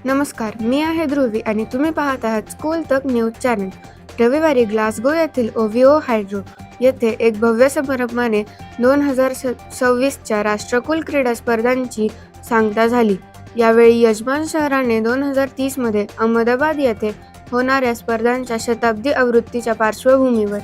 नमस्कार, मी आहे ध्रुवी आणि तुम्ही पाहत आहात स्कूल तक न्यूज चॅनल. रविवारी ग्लासगो येथील ओव्हिओ हायड्रो येथे एक भव्य समारंभाने 2026च्या राष्ट्रकुल क्रीडा स्पर्धांची सांगता झाली. यावेळी यजमान शहराने 2030 मध्ये अहमदाबाद येथे होणाऱ्या स्पर्धांच्या शताब्दी आवृत्तीच्या पार्श्वभूमीवर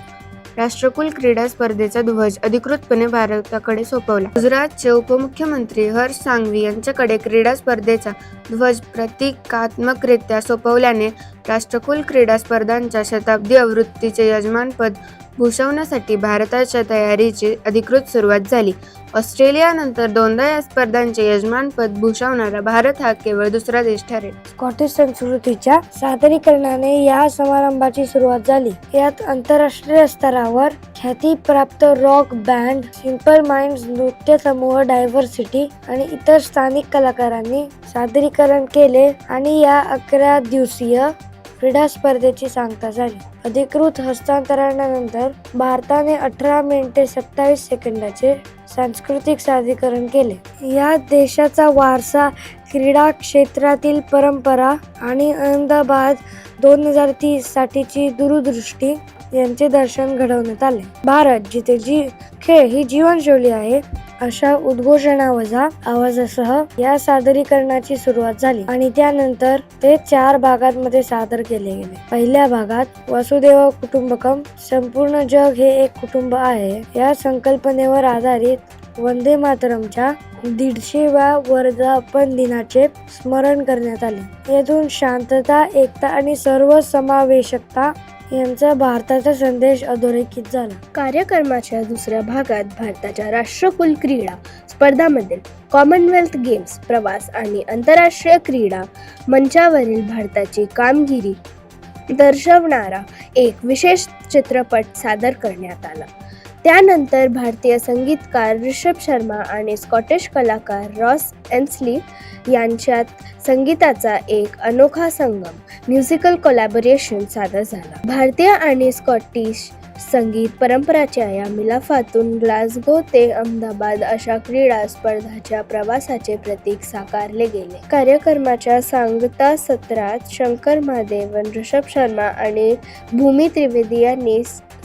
राष्ट्रकुल क्रीडा स्पर्धेचा ध्वज अधिकृतपणे भारताकडे सोपवला. गुजरातचे उपमुख्यमंत्री हर्ष सांघवी यांच्याकडे क्रीडा स्पर्धेचा ध्वज प्रतिकात्मकरित्या सोपवल्याने राष्ट्रकुल क्रीडा स्पर्धांच्या शताब्दी आवृत्तीचे यजमानपद भूषवण्यासाठी भारताच्या तयारीची अधिकृत सुरुवात झाली. ऑस्ट्रेलियानंतर दोनदा या स्पर्धांचे यजमानपद भूषवणारा भारत हा केवळ दुसरा देश ठरेल. स्कॉटिश संस्कृतीच्या सादरीकरणाने या समारंभाची सुरुवात झाली. यात आंतरराष्ट्रीय स्तरावर ख्यातीप्राप्त रॉक बँड, सिम्पल माइंड्स, नृत्य समूह, डायव्हर्सिटी आणि इतर स्थानिक कलाकारांनी सादरीकरण केले आणि या 11 दिवसीय क्रीडा स्पर्धेची सांगता झाली. अधिकृत हस्तांतरणानंतर भारताने 18 मिनिटे 27 सेकंदाचे सांस्कृतिक सादरीकरण केले. या देशाचा वारसा, क्रीडा क्षेत्रातील परंपरा आणि अहमदाबाद 2030 साठीची दूरदृष्टी यांचे दर्शन घडवण्यात आले. भारत जिथे खेळ ही जीवनशैली आहे अशा उद्घोषणावजा आवाजासह या सादरीकरणाची सुरुवात झाली आणि त्यानंतर ते 4 भागांमध्ये सादर केले गेले. पहिल्या भागात वसुदैव कुटुंबकम, संपूर्ण जग हे एक कुटुंब आहे या संकल्पनेवर आधारित वंदे मातरमच्या 150व्या वर्धापन दिनाचे स्मरण करण्यात आले. यातून शांतता, एकता आणि सर्वसमावेशकता यांचा भारताचा संदेश अधोरेखित झाला. कार्यक्रमाच्या दुसऱ्या भागात भारताच्या राष्ट्रकुल क्रीडा स्पर्धांमधील कॉमनवेल्थ गेम्स, प्रवास आणि आंतरराष्ट्रीय क्रीडा मंचावरील भारताची कामगिरी दर्शवणारा एक विशेष चित्रपट सादर करण्यात आला. त्यानंतर भारतीय संगीतकार ऋषभ शर्मा आणि स्कॉटिश कलाकार रॉस एन्स्ली यांच्यात संगीताचा एक अनोखा संगम, म्युझिकल कोलॅबोरेशन सादर झाला. भारतीय आणि स्कॉटिश संगीत परंपराच्या या मिलाफातून ग्लासगो ते अहमदाबाद अशा क्रीडा स्पर्धांच्या प्रवासाचे प्रतीक साकारले गेले. कार्यक्रमाच्या सांगता सत्रात शंकर महादेवन, ऋषभ शर्मा आणि भूमी त्रिवेदी यांनी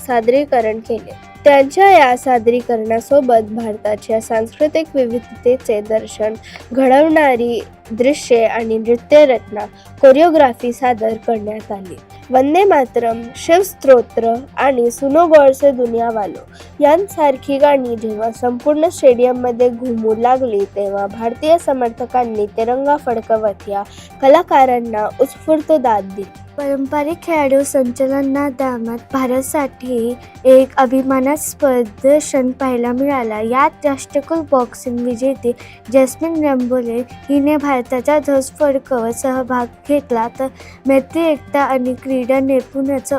सादरीकरण केले. त्यांच्या या सादरीकरणासोबत भारताच्या सांस्कृतिक विविधतेचे दर्शन घडवणारी दृश्ये आणि नृत्यरचना, कोरिओग्राफी सादर करण्यात आली. वंदे मातरम, शिवस्तोत्र आणि सुनो गौर से दुनिया वालो यांसारखी गाणी जेव्हा संपूर्ण स्टेडियममध्ये घुमू लागली तेव्हा भारतीय समर्थकांनी तिरंगा फडकवत या कलाकारांना उत्स्फूर्त दाद दिली. पारंपरिक खेळाडू संचलनादरम्यान भारतासाठी एक अभिमानास्पद क्षण पाहायला मिळाला. यात राष्ट्रकुल बॉक्सिंग विजेती जॅस्मिन रंबोले हिने भारताचा ध्वज फडकवत सहभाग घेतला, तर मैत्री, एकता आणि क्रीडा नैपुण्याचा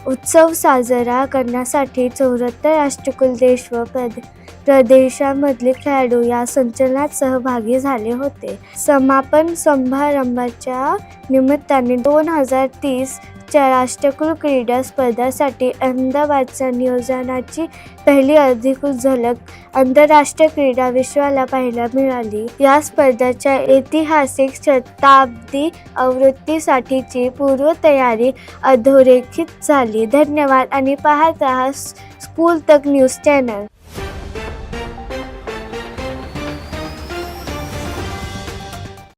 उत्सव साजरा करण्यासाठी 74 राष्ट्रकुल देश व प्रदेशांमधले खेळाडू या संचलनात सहभागी झाले होते. समापन समारंभाच्या निमित्ताने 2030 च्या राष्ट्रकुल क्रीडा स्पर्धांसाठी अहमदाबादच्या नियोजनाची पहिली अधिकृत झलक आंतरराष्ट्रीय क्रीडा विश्वाला पाहायला मिळाली. या स्पर्धांच्या ऐतिहासिक शताब्दी आवृत्तीसाठीची पूर्वतयारी अधोरेखित झाली. धन्यवाद आणि पाहत रहा स्कूल तक न्यूज चॅनल.